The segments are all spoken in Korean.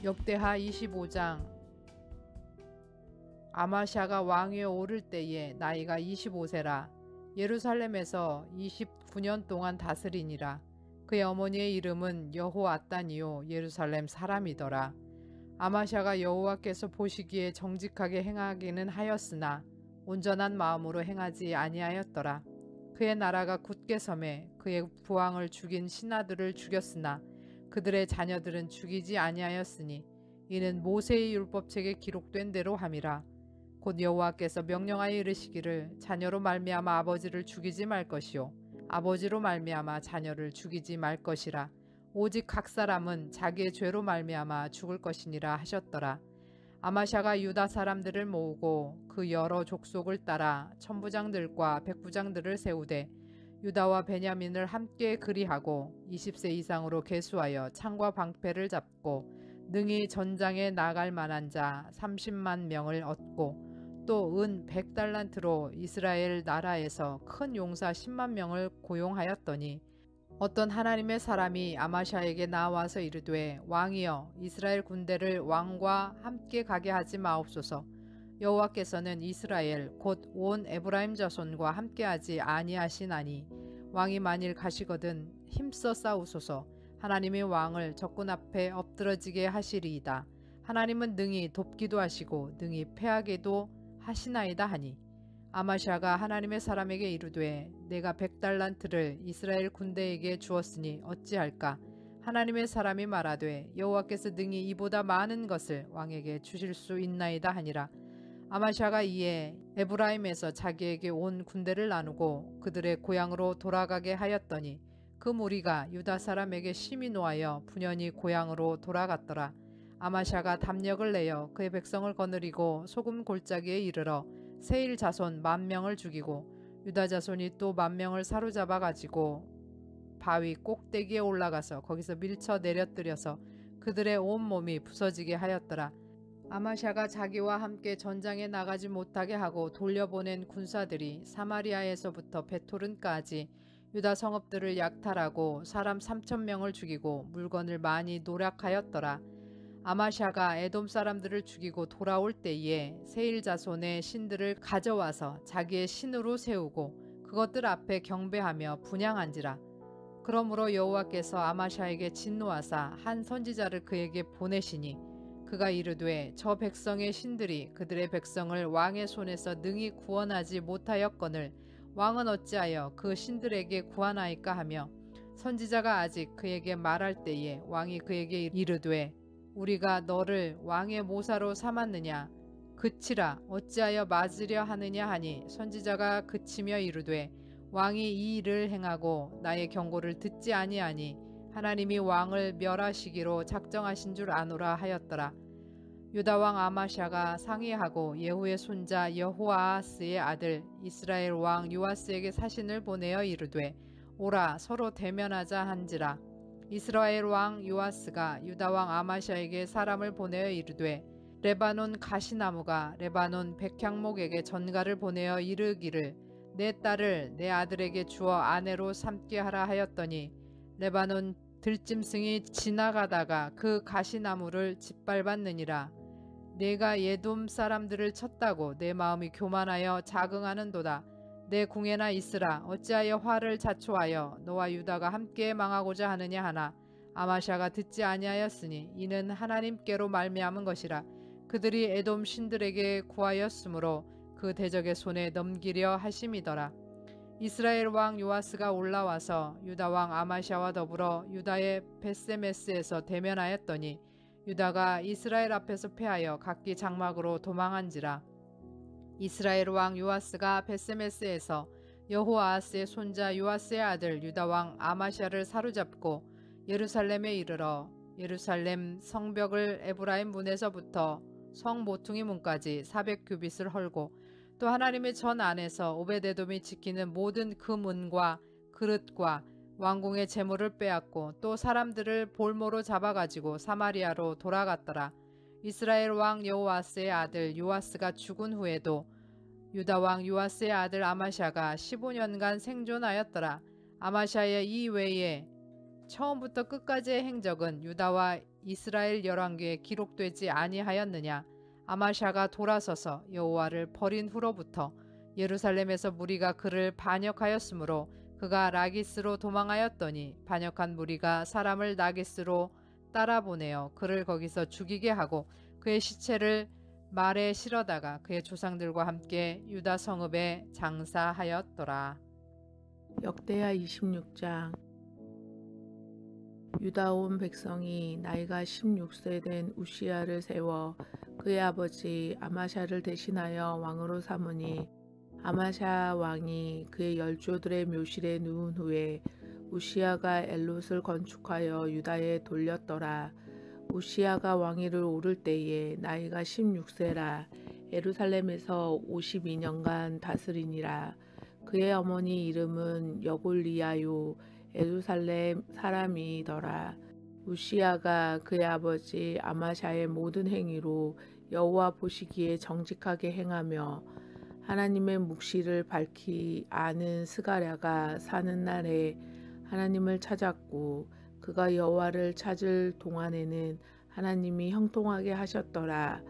역대하 25장. 아마샤가 왕위에 오를 때에 나이가 25세라. 예루살렘에서 29년 동안 다스리니라. 그의 어머니의 이름은 여호앗단이요 예루살렘 사람이더라. 아마샤가 여호와께서 보시기에 정직하게 행하기는 하였으나 온전한 마음으로 행하지 아니하였더라. 그의 나라가 굳게 섬에 그의 부왕을 죽인 신하들을 죽였으나 그들의 자녀들은 죽이지 아니하였으니 이는 모세의 율법책에 기록된 대로 함이라. 곧 여호와께서 명령하여 이르시기를 자녀로 말미암아 아버지를 죽이지 말 것이요 아버지로 말미암아 자녀를 죽이지 말 것이라. 오직 각 사람은 자기의 죄로 말미암아 죽을 것이니라 하셨더라. 아마샤가 유다 사람들을 모으고 그 여러 족속을 따라 천부장들과 백부장들을 세우되 유다와 베냐민을 함께 그리하고 20세 이상으로 계수하여 창과 방패를 잡고 능히 전장에 나갈 만한 자 30만 명을 얻고 또 은 100달란트로 이스라엘 나라에서 큰 용사 10만 명을 고용하였더니 어떤 하나님의 사람이 아마샤에게 나와서 이르되 왕이여 이스라엘 군대를 왕과 함께 가게 하지 마옵소서. 여호와께서는 이스라엘 곧 온 에브라임 자손과 함께하지 아니하시나니 왕이 만일 가시거든 힘써 싸우소서. 하나님이 왕을 적군 앞에 엎드러지게 하시리이다. 하나님은 능히 돕기도 하시고 능히 패하게도 하시나이다 하니 아마샤가 하나님의 사람에게 이르되 내가 100달란트를 이스라엘 군대에게 주었으니 어찌할까. 하나님의 사람이 말하되 여호와께서 능히 이보다 많은 것을 왕에게 주실 수 있나이다 하니라. 아마샤가 이에 에브라임에서 자기에게 온 군대를 나누고 그들의 고향으로 돌아가게 하였더니 그 무리가 유다 사람에게 심히 노하여 분연히 고향으로 돌아갔더라. 아마샤가 담력을 내어 그의 백성을 거느리고 소금 골짜기에 이르러 세일 자손 10,000명을 죽이고 유다 자손이 또 10,000명을 사로잡아 가지고 바위 꼭대기에 올라가서 거기서 밀쳐 내려뜨려서 그들의 온 몸이 부서지게 하였더라. 아마샤가 자기와 함께 전장에 나가지 못하게 하고 돌려보낸 군사들이 사마리아에서부터 베토른까지 유다 성읍들을 약탈하고 사람 3,000명을 죽이고 물건을 많이 노략하였더라. 아마샤가 에돔 사람들을 죽이고 돌아올 때에 세일 자손의 신들을 가져와서 자기의 신으로 세우고 그것들 앞에 경배하며 분향한지라. 그러므로 여호와께서 아마샤에게 진노하사 한 선지자를 그에게 보내시니 그가 이르되 저 백성의 신들이 그들의 백성을 왕의 손에서 능히 구원하지 못하였거늘 왕은 어찌하여 그 신들에게 구하나이까 하며 선지자가 아직 그에게 말할 때에 왕이 그에게 이르되 우리가 너를 왕의 모사로 삼았느냐 그치라 어찌하여 맞으려 하느냐 하니 선지자가 그치며 이르되 왕이 이 일을 행하고 나의 경고를 듣지 아니하니 하나님이 왕을 멸하시기로 작정하신 줄 아노라 하였더라. 유다 왕 아마샤가 상의하고 예후의 손자 여호아하스의 아들 이스라엘 왕 요아스에게 사신을 보내어 이르되 오라 서로 대면하자 한지라. 이스라엘 왕 요아스가 유다 왕 아마샤에게 사람을 보내어 이르되 레바논 가시나무가 레바논 백향목에게 전가를 보내어 이르기를 내 딸을 내 아들에게 주어 아내로 삼게 하라 하였더니 레바논 들짐승이 지나가다가 그 가시나무를 짓밟았느니라. 내가 예돔 사람들을 쳤다고 내 마음이 교만하여 자긍하는도다. 내 궁에나 있으라. 어찌하여 화를 자초하여 너와 유다가 함께 망하고자 하느냐 하나 아마샤가 듣지 아니하였으니 이는 하나님께로 말미암은 것이라. 그들이 에돔 신들에게 구하였으므로 그 대적의 손에 넘기려 하심이더라. 이스라엘 왕 요아스가 올라와서 유다 왕 아마샤와 더불어 유다의 벳세메스에서 대면하였더니 유다가 이스라엘 앞에서 패하여 각기 장막으로 도망한지라. 이스라엘 왕 요아스가 벳세메스에서 여호아하스의 손자 요아스의 아들 유다 왕 아마샤를 사로잡고 예루살렘에 이르러 예루살렘 성벽을 에브라임 문에서부터 성 모퉁이 문까지 400규빗을 헐고 또 하나님의 전 안에서 오베데돔이 지키는 모든 그 문과 그릇과 왕궁의 재물을 빼앗고 또 사람들을 볼모로 잡아가지고 사마리아로 돌아갔더라. 이스라엘 왕 여호아스의 아들 요아스가 죽은 후에도 유다 왕 요아스의 아들 아마샤가 15년간 생존하였더라. 아마샤의 이외에 처음부터 끝까지의 행적은 유다와 이스라엘 열왕기에 기록되지 아니하였느냐? 아마샤가 돌아서서 여호와를 버린 후로부터 예루살렘에서 무리가 그를 반역하였으므로 그가 라기스로 도망하였더니 반역한 무리가 사람을 라기스로 따라보내어 그를 거기서 죽이게 하고 그의 시체를 말에 실어다가 그의 조상들과 함께 유다 성읍에 장사하였더라. 역대하 26장. 유다 온 백성이 나이가 16세 된 우시야를 세워 그의 아버지 아마샤를 대신하여 왕으로 삼으니 아마샤 왕이 그의 열조들의 묘실에 누운 후에 우시야가 엘롯을 건축하여 유다에 돌렸더라. 우시야가 왕위를 오를 때에 나이가 16세라 예루살렘에서 52년간 다스리니라. 그의 어머니 이름은 여골리아요 예루살렘 사람이더라. 우시야가 그의 아버지 아마샤의 모든 행위로 여호와 보시기에 정직하게 행하며 하나님의 묵시를 밝히 아는 스가랴가 사는 날에 하나님을 찾았고 그가 여호와를 찾을 동안에는 하나님이 형통하게 하셨더라.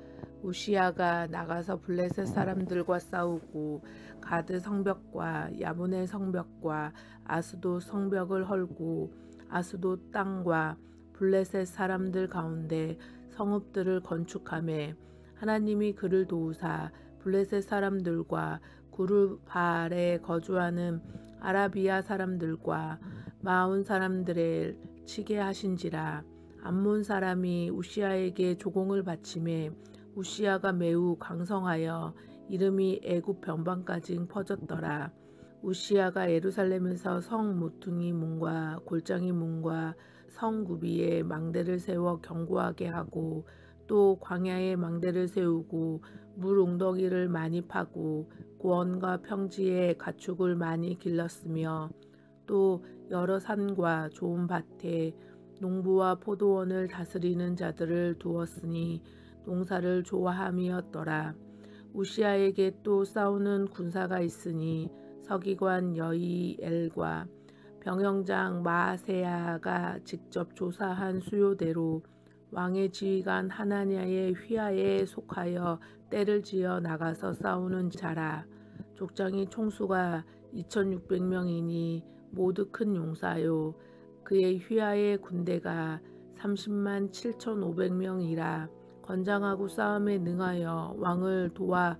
우시야가 나가서 블레셋 사람들과 싸우고 가드 성벽과 야분의 성벽과 아스돗 성벽을 헐고 아스돗 땅과 블레셋 사람들 가운데 성읍들을 건축하매 하나님이 그를 도우사 블레셋 사람들과 구르바알에 거주하는 아라비아 사람들과 마온 사람들을 치게 하신지라. 암몬 사람이 우시야에게 조공을 바치매 우시야가 매우 강성하여 이름이 애굽 변방까지 퍼졌더라. 우시야가 예루살렘에서 성 모퉁이 문과 골짜기 문과 성 구비에 망대를 세워 견고하게 하고 또 광야에 망대를 세우고 물 웅덩이를 많이 파고 고원과 평지에 가축을 많이 길렀으며 또 여러 산과 좋은 밭에 농부와 포도원을 다스리는 자들을 두었으니 농사를 좋아함이었더라. 우시야에게 또 싸우는 군사가 있으니 서기관 여이엘과 병영장 마아세야가 직접 조사한 수요대로 왕의 지휘관 하나냐의 휘하에 속하여 떼를 지어 나가서 싸우는 자라. 족장이 총수가 2600명이니 모두 큰 용사요. 그의 휘하의 군대가 30만 7500명이라. 건장하고 싸움에 능하여 왕을 도와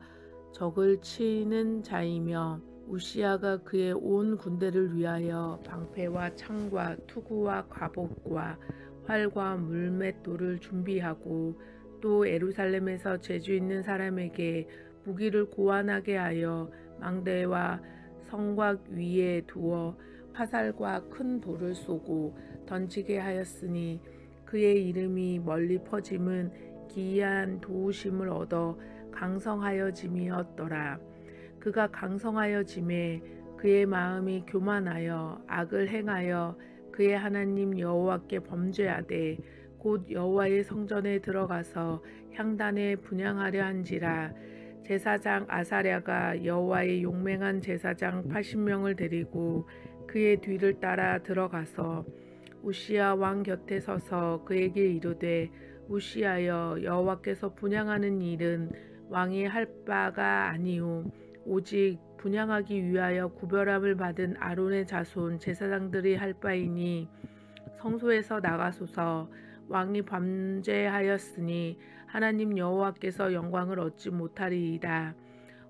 적을 치는 자이며 우시야가 그의 온 군대를 위하여 방패와 창과 투구와 갑옷과 활과 물맷돌을 준비하고 또 예루살렘에서 재주 있는 사람에게 무기를 고안하게 하여 망대와 성곽 위에 두어 화살과 큰 돌을 쏘고 던지게 하였으니 그의 이름이 멀리 퍼짐은 기이한 도우심을 얻어 강성하여짐이었더라. 그가 강성하여짐에 그의 마음이 교만하여 악을 행하여 그의 하나님 여호와께 범죄하되 곧 여호와의 성전에 들어가서 향단에 분향하려 한지라. 제사장 아사랴가 여호와의 용맹한 제사장 80명을 데리고 그의 뒤를 따라 들어가서 우시야 왕 곁에 서서 그에게 이르되 우시하여 여호와께서 분향하는 일은 왕이 할 바가 아니오 오직 분향하기 위하여 구별함을 받은 아론의 자손 제사장들이 할 바이니 성소에서 나가소서. 왕이 범죄하였으니 하나님 여호와께서 영광을 얻지 못하리이다.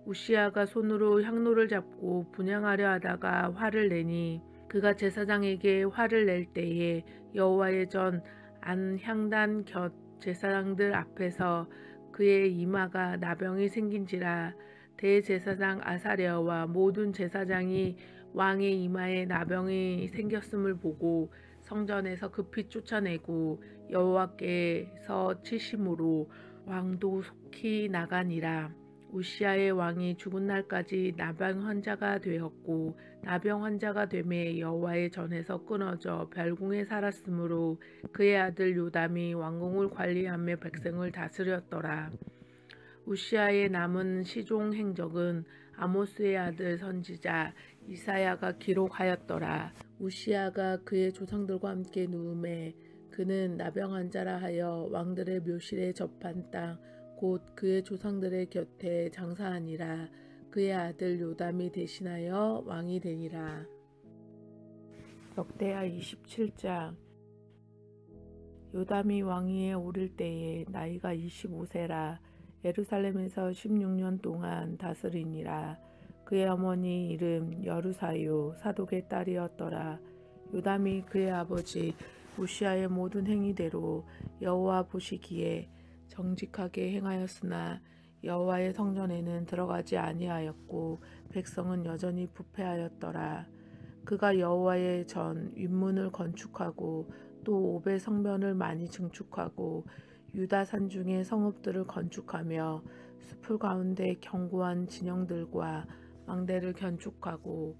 우시야가 손으로 향로를 잡고 분향하려 하다가 화를 내니 그가 제사장에게 화를 낼 때에 여호와의 전 안 향단 곁 제사장들 앞에서 그의 이마가 나병이 생긴지라. 대제사장 아사랴와 모든 제사장이 왕의 이마에 나병이 생겼음을 보고 성전에서 급히 쫓아내고 여호와께서 치심으로 왕도 속히 나가니라. 우시야의 왕이 죽은 날까지 나병 환자가 되었고 나병 환자가 되매 여호와의 전에서 끊어져 별궁에 살았으므로 그의 아들 요담이 왕궁을 관리하며 백성을 다스렸더라. 우시야의 남은 시종 행적은 아모스의 아들 선지자 이사야가 기록하였더라. 우시아가 그의 조상들과 함께 누움에 그는 나병 환자라 하여 왕들의 묘실에 접한 땅 곧 그의 조상들의 곁에 장사하니라. 그의 아들 요담이 대신하여 왕이 되니라. 역대하 27장. 요담이 왕위에 오를 때에 나이가 25세라 예루살렘에서 16년 동안 다스리니라. 그의 어머니 이름 여루사요 사독의 딸이었더라. 요담이 그의 아버지 우시아의 모든 행위대로 여호와 보시기에 정직하게 행하였으나 여호와의 성전에는 들어가지 아니하였고 백성은 여전히 부패하였더라. 그가 여호와의 전 윗문을 건축하고 또 오벳 성전을 많이 증축하고 유다 산중의 성읍들을 건축하며 숲을 가운데 견고한 진영들과 망대를 건축하고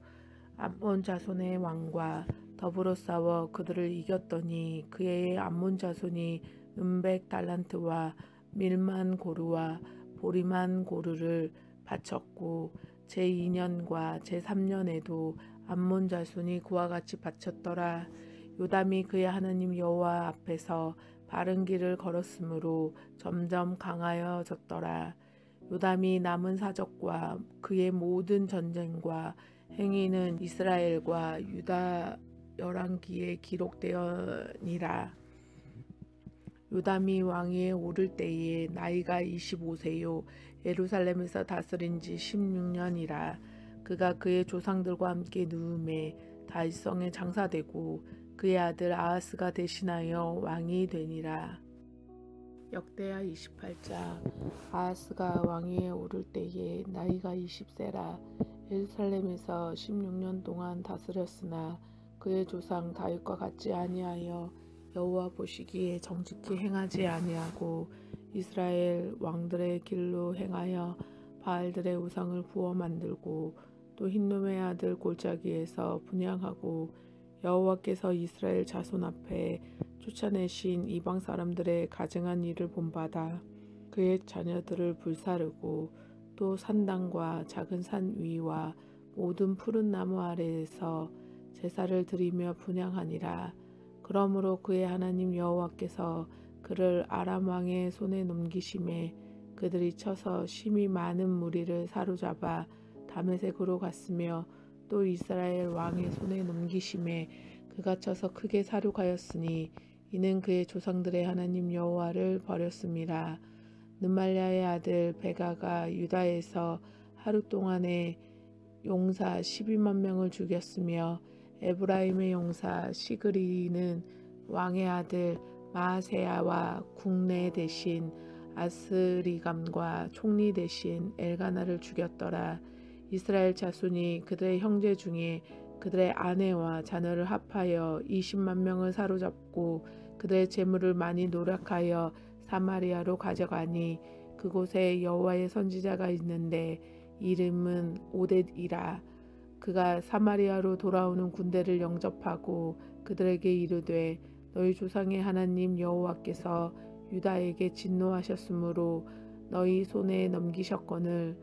암몬 자손의 왕과 더불어 싸워 그들을 이겼더니 그의 암몬 자손이 은백 달란트와 밀만 고르와 보리만 고르를 바쳤고 제2년과 제3년에도 암몬 자손이 그와 같이 바쳤더라. 요담이 그의 하나님 여호와 앞에서 바른 길을 걸었으므로 점점 강하여졌더라. 요담이 남은 사적과 그의 모든 전쟁과 행위는 이스라엘과 유다 열왕기에 기록되었니라. 요담이 왕위에 오를 때에 나이가 25세요 예루살렘에서 다스린 지 16년이라. 그가 그의 조상들과 함께 누움에 다윗성에 장사되고 그의 아들 아하스가 대신하여 왕이 되니라. 역대하 28장. 아하스가 왕위에 오를 때에 나이가 20세라 예루살렘에서 16년 동안 다스렸으나 그의 조상 다윗과 같지 아니하여 여호와 보시기에 정직히 행하지 아니하고 이스라엘 왕들의 길로 행하여 바알들의 우상을 부어 만들고 또 흰놈의 아들 골짜기에서 분향하고 여호와께서 이스라엘 자손 앞에 쫓아내신 이방 사람들의 가증한 일을 본받아 그의 자녀들을 불사르고 또 산당과 작은 산 위와 모든 푸른 나무 아래에서 제사를 드리며 분향하니라. 그러므로 그의 하나님 여호와께서 그를 아람 왕의 손에 넘기심에 그들이 쳐서 심히 많은 무리를 사로잡아 다메섹으로 갔으며 또 이스라엘 왕의 손에 넘기심에 그가 쳐서 크게 사륙하였으니 이는 그의 조상들의 하나님 여호와를 버렸음이라. 느말랴의 아들 베가가 유다에서 하루 동안에 용사 12만 명을 죽였으며 에브라임의 용사 시그리는 왕의 아들 마아세야와 국내 대신 아스리감과 총리 대신 엘가나를 죽였더라. 이스라엘 자손이 그들의 형제 중에 그들의 아내와 자녀를 합하여 20만 명을 사로잡고 그들의 재물을 많이 노력하여 사마리아로 가져가니 그곳에 여호와의 선지자가 있는데 이름은 오뎃이라. 그가 사마리아로 돌아오는 군대를 영접하고 그들에게 이르되 너희 조상의 하나님 여호와께서 유다에게 진노하셨으므로 너희 손에 넘기셨거늘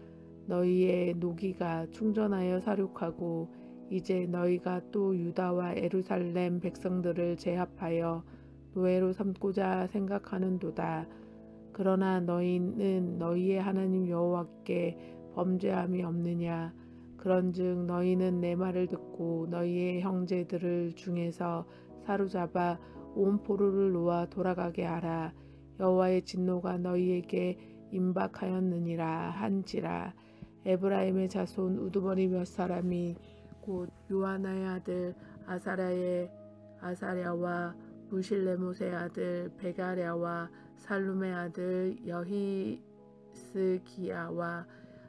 너희의 노기가 충전하여 사륙하고 이제 너희가 또 유다와 예루살렘 백성들을 제압하여 노예로 삼고자 생각하는도다. 그러나 너희는 너희의 하나님 여호와께 범죄함이 없느냐. 그런즉 너희는 내 말을 듣고 너희의 형제들을 중에서 사로잡아 온 포로를 놓아 돌아가게 하라. 여호와의 진노가 너희에게 임박하였느니라 한지라. 에브라임의 자손 우두머리 몇 사람이 곧 요하나의 아들 아사랴와 무실레못의 아들 베가랴와 살룸의 아들 여히스기야와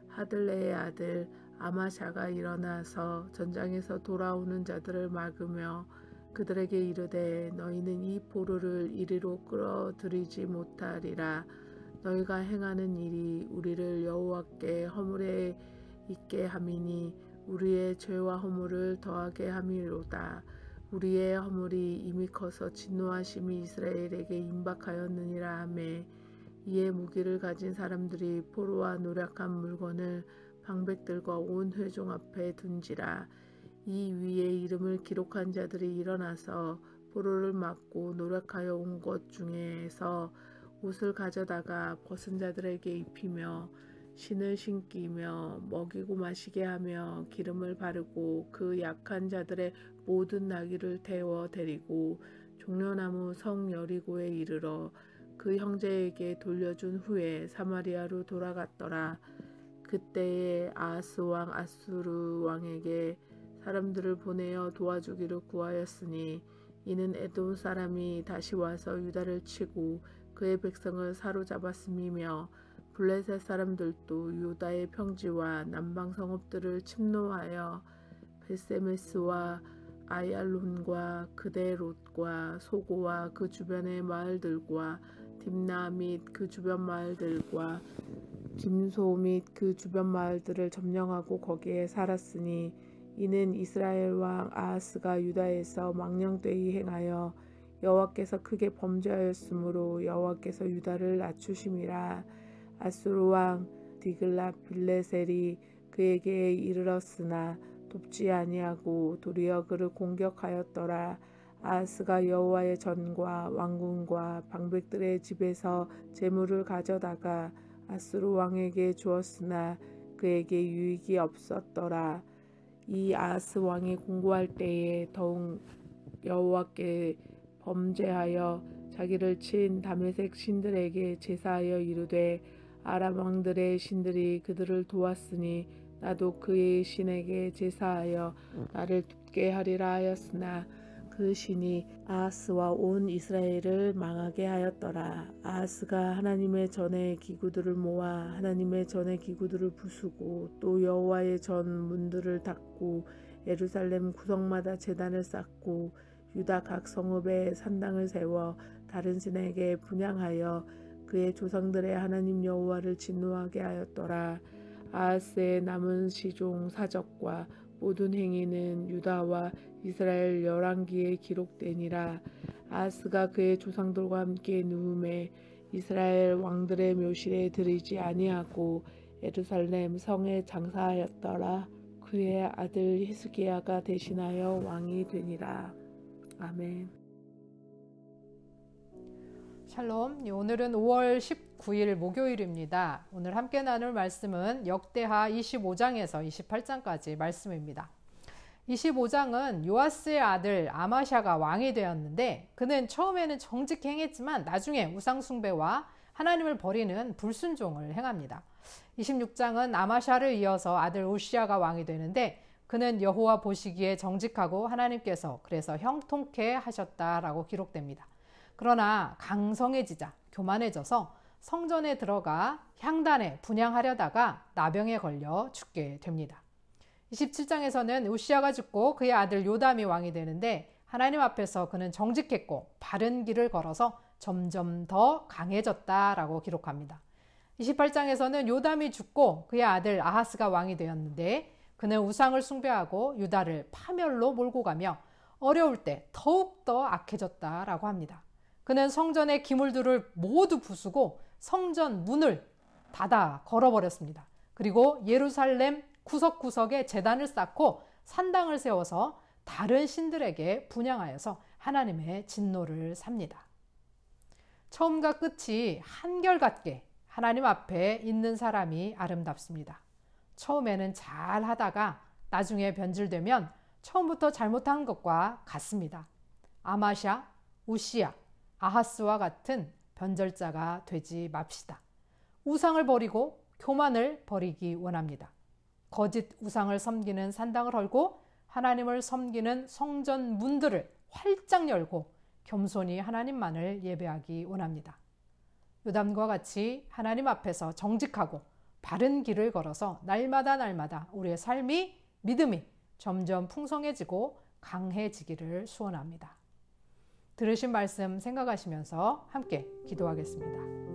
하들레의 아들 아마샤가 일어나서 전장에서 돌아오는 자들을 막으며 그들에게 이르되 너희는 이 포로를 이리로 끌어들이지 못하리라. 너희가 행하는 일이 우리를 여호와께 허물에 있게 함이니 우리의 죄와 허물을 더하게 함이로다. 우리의 허물이 이미 커서 진노하심이 이스라엘에게 임박하였느니라 하매 이에 무기를 가진 사람들이 포로와 노략한 물건을 방백들과 온 회중 앞에 둔지라. 이 위에 이름을 기록한 자들이 일어나서 포로를 맞고 노력하여 온 것 중에서 옷을 가져다가 벗은 자들에게 입히며 신을 신기며 먹이고 마시게 하며 기름을 바르고 그 약한 자들의 모든 나귀를 태워 데리고 종려나무 성 여리고에 이르러 그 형제에게 돌려준 후에 사마리아로 돌아갔더라. 그때에 아하스 왕 아수르 왕에게 사람들을 보내어 도와주기를 구하였으니 이는 에돔 사람이 다시 와서 유다를 치고 그의 백성을 사로잡았음이며 블레셋 사람들도 유다의 평지와 남방 성읍들을 침노하여 베세메스와 아얄론과 그데롯과 소고와 그 주변의 마을들과 딥나 및 그 주변 마을들과 김소 및 그 주변 마을들을 점령하고 거기에 살았으니 이는 이스라엘 왕 아하스가 유다에서 망령되이 행하여 여호와께서 크게 범죄하였으므로 여호와께서 유다를 낮추심이라. 아수르 왕 디글랏빌레셀이 그에게 이르렀으나 돕지 아니하고 도리어 그를 공격하였더라. 아하스가 여호와의 전과 왕궁과 방백들의 집에서 재물을 가져다가 아수르 왕에게 주었으나 그에게 유익이 없었더라. 이 아하스 왕이 공고할 때에 더욱 여호와께 범죄하여 자기를 친 다메섹 신들에게 제사하여 이르되 아람 왕들의 신들이 그들을 도왔으니 나도 그의 신에게 제사하여 나를 돕게 하리라 하였으나 그 신이 아하스와 온 이스라엘을 망하게 하였더라. 아하스가 하나님의 전의 기구들을 모아 하나님의 전의 기구들을 부수고 또 여호와의 전 문들을 닫고 예루살렘 구석마다 제단을 쌓고 유다 각 성읍에 산당을 세워 다른 신에게 분향하여 그의 조상들의 하나님 여호와를 진노하게 하였더라. 아하스의 남은 시종 사적과 모든 행위는 유다와 이스라엘 열왕기에 기록되니라. 아하스가 그의 조상들과 함께 누움에 이스라엘 왕들의 묘실에 들이지 아니하고 예루살렘 성에 장사하였더라. 그의 아들 히스기야가 대신하여 왕이 되니라. 아멘. 샬롬. 오늘은 5월 19일 목요일입니다. 오늘 함께 나눌 말씀은 역대하 25장에서 28장까지 말씀입니다. 25장은 요아스의 아들 아마샤가 왕이 되었는데 그는 처음에는 정직히 행했지만 나중에 우상숭배와 하나님을 버리는 불순종을 행합니다. 26장은 아마샤를 이어서 아들 우시야가 왕이 되는데 그는 여호와 보시기에 정직하고 하나님께서 그래서 형통케 하셨다라고 기록됩니다. 그러나 강성해지자 교만해져서 성전에 들어가 향단에 분향하려다가 나병에 걸려 죽게 됩니다. 27장에서는 우시야가 죽고 그의 아들 요담이 왕이 되는데 하나님 앞에서 그는 정직했고 바른 길을 걸어서 점점 더 강해졌다라고 기록합니다. 28장에서는 요담이 죽고 그의 아들 아하스가 왕이 되었는데 그는 우상을 숭배하고 유다를 파멸로 몰고 가며 어려울 때 더욱더 악해졌다라고 합니다. 그는 성전의 기물들을 모두 부수고 성전 문을 닫아 걸어버렸습니다. 그리고 예루살렘 구석구석에 제단을 쌓고 산당을 세워서 다른 신들에게 분향하여서 하나님의 진노를 삽니다. 처음과 끝이 한결같게 하나님 앞에 있는 사람이 아름답습니다. 처음에는 잘 하다가 나중에 변질되면 처음부터 잘못한 것과 같습니다. 아마샤, 우시야, 아하스와 같은 변절자가 되지 맙시다. 우상을 버리고 교만을 버리기 원합니다. 거짓 우상을 섬기는 산당을 헐고 하나님을 섬기는 성전 문들을 활짝 열고 겸손히 하나님만을 예배하기 원합니다. 요담과 같이 하나님 앞에서 정직하고 바른 길을 걸어서 날마다 우리의 삶이 믿음이 점점 풍성해지고 강해지기를 소원합니다. 들으신 말씀 생각하시면서 함께 기도하겠습니다.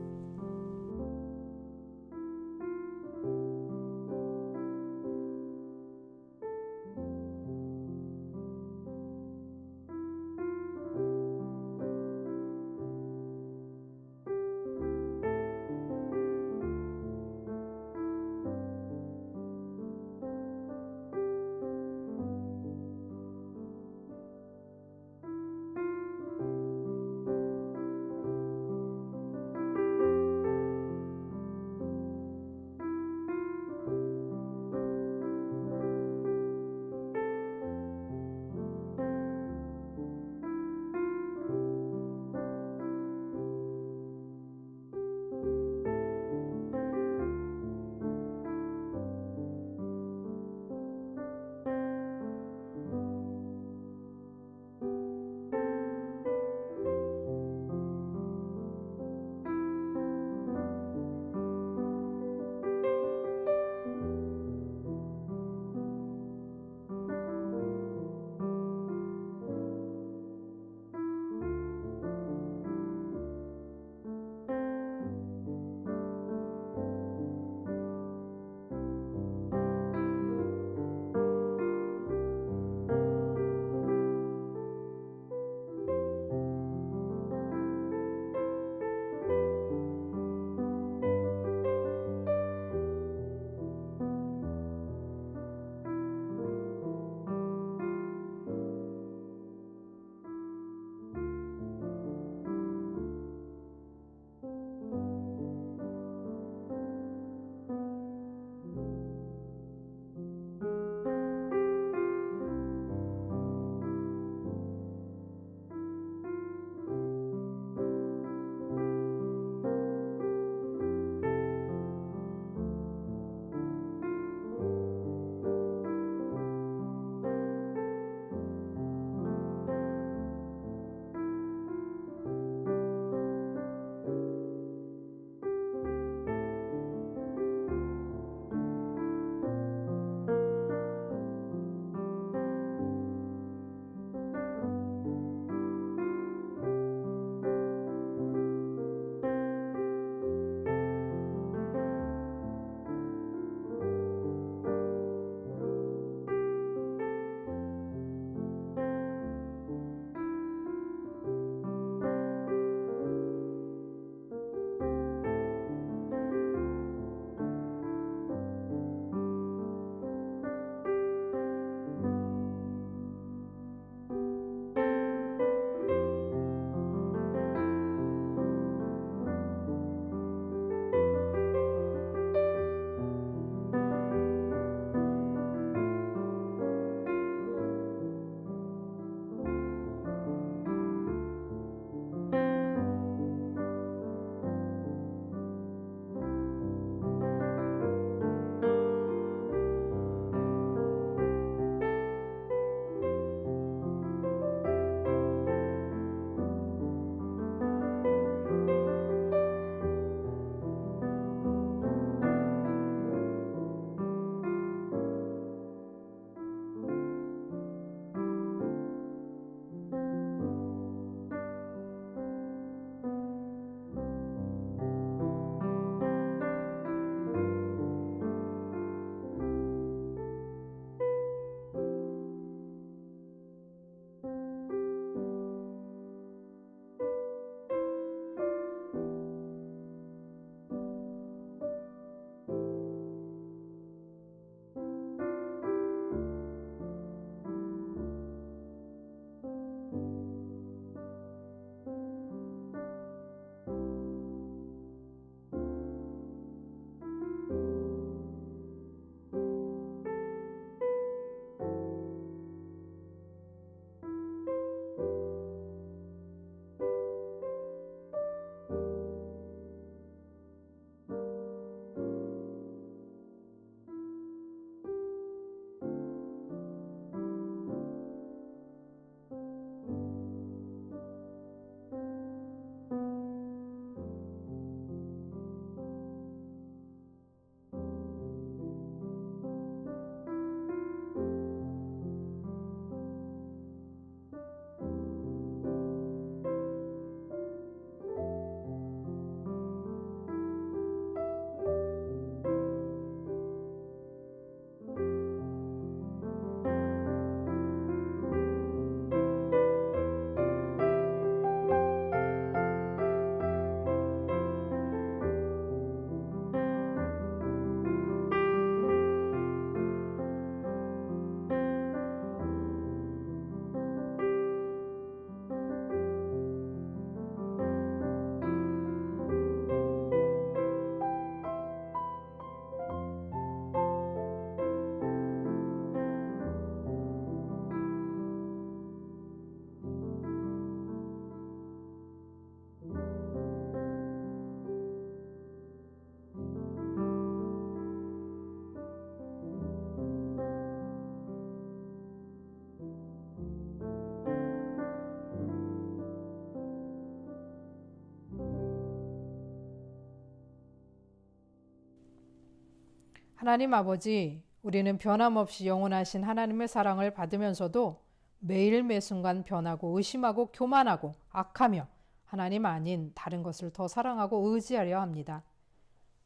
하나님 아버지, 우리는 변함없이 영원하신 하나님의 사랑을 받으면서도 매일 매순간 변하고 의심하고 교만하고 악하며 하나님 아닌 다른 것을 더 사랑하고 의지하려 합니다.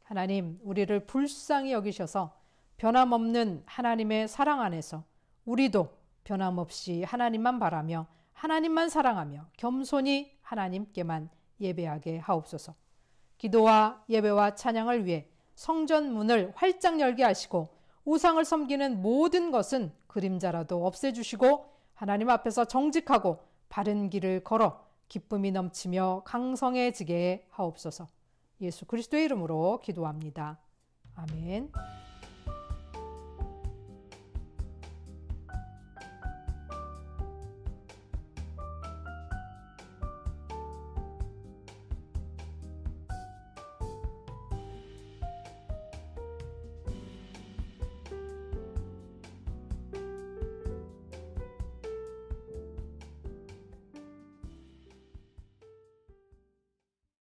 하나님, 우리를 불쌍히 여기셔서 변함없는 하나님의 사랑 안에서 우리도 변함없이 하나님만 바라며 하나님만 사랑하며 겸손히 하나님께만 예배하게 하옵소서. 기도와 예배와 찬양을 위해 성전 문을 활짝 열게 하시고 우상을 섬기는 모든 것은 그림자라도 없애주시고 하나님 앞에서 정직하고 바른 길을 걸어 기쁨이 넘치며 강성해지게 하옵소서. 예수 그리스도의 이름으로 기도합니다. 아멘.